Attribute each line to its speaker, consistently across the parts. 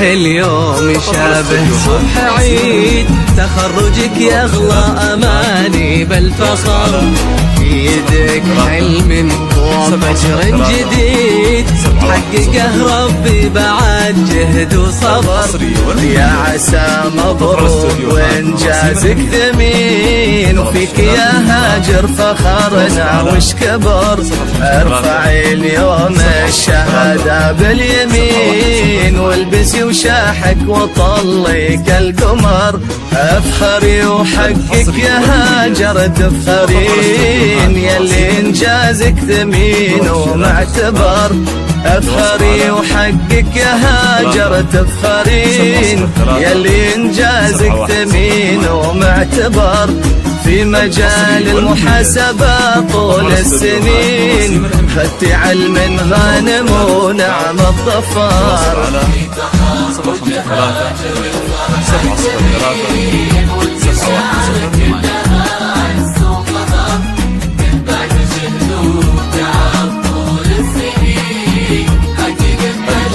Speaker 1: اليوم شابه صبح عيد، تخرجك يا اغلى اماني بالفخر، في يدك حلم وفجر جديد حققه ربي بعد جهد وصبر. يا عسى مبروك وانجازك ثمين، وفيك يا هاجر فخرنا وش كبر. ارفع اليوم الشهادة باليمين، والبسي وشاحك وطليك القمر. افخري وحقك يا هاجر تفخرين، يلي انجازك ثمين ومعتبر. افخري وحقك يا هاجر تفخرين، يلي انجازك ثمين ومعتبر. في مجال المحاسبة طول السنين، خدتي علم غانم ونعم الظفار.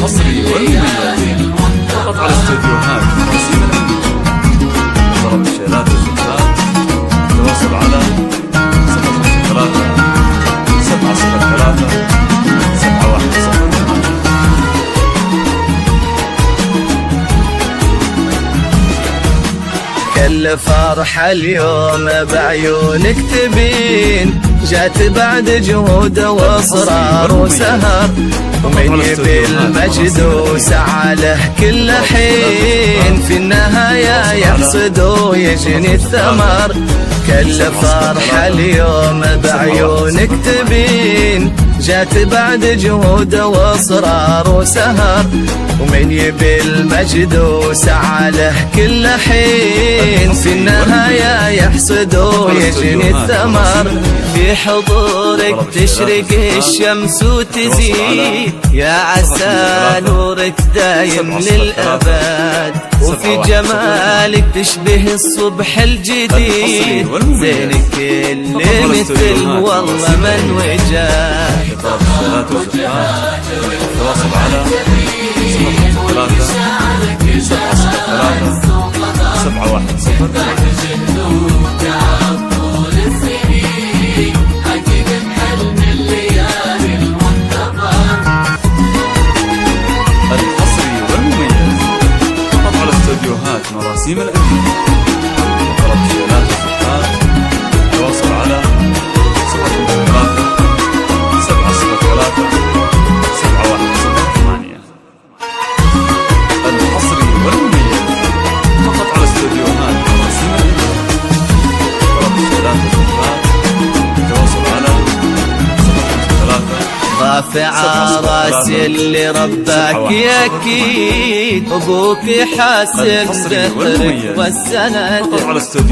Speaker 2: الحصري والمميز فقط على استديوهات نسيم الأمين. ضرب الشيلات والزكاة، تواصل على 053 703 710.
Speaker 1: كل فرحة اليوم بعيونك تبين، جات بعد جهود واصرار وسهر. ومن يبي المجد وسعى له كل حين، في النهاية يحصد ويجني الثمر. كل فرحة اليوم بعيونك تبين، جات بعد جهود واصرار وسهر. ومن يبي المجد وسعى له كل حين، في النهاية يحصد ويجني الثمر. في حضورك تشرق الشمس وتزيد، يا عسى نورك دايم للأبد. وفي جمالك تشبه الصبح الجديد، زينك اللي مثل والله من وجد.
Speaker 2: تواصل على 053 703 710. الحصري والمميز فقط على استديوهات مراسيم الأمين. ضرب الشيلات والزكاة، تواصل على 053 703 710. الحصري والمميز فقط على استديوهات مراسيم الأمين. ضرب الشيلات والزكاة، تواصل على 053
Speaker 1: رافع راسي اللي رباك ياكيد، ابوك حاسن بخيرك والسند.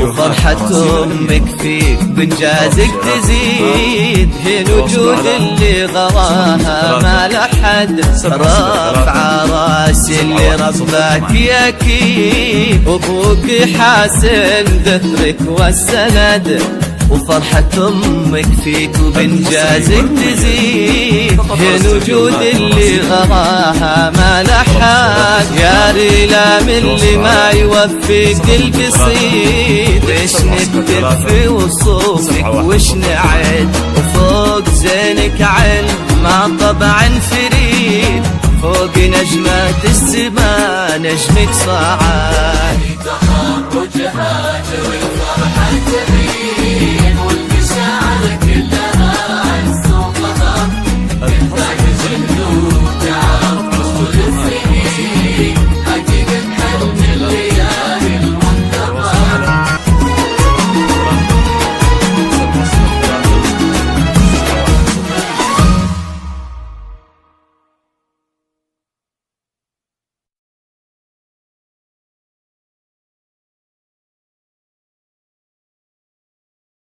Speaker 1: وفرحة امك فيك بانجازك تزيد، هي الوجود اللي غواها ما لحد. رافع راسي اللي رباك ياكيد، ابوك حاسن بخيرك والسند. وفرحة امك فيك وبانجازك تزيد، هي الوجود اللي غراها ما لحد. يا ريلام اللي ما يوفيك القصيد، وش نكتب في وصوفك وش نعد. وفوق زينك علم ما طبعا فريد، فوق نجمة السما نجمك صاعد.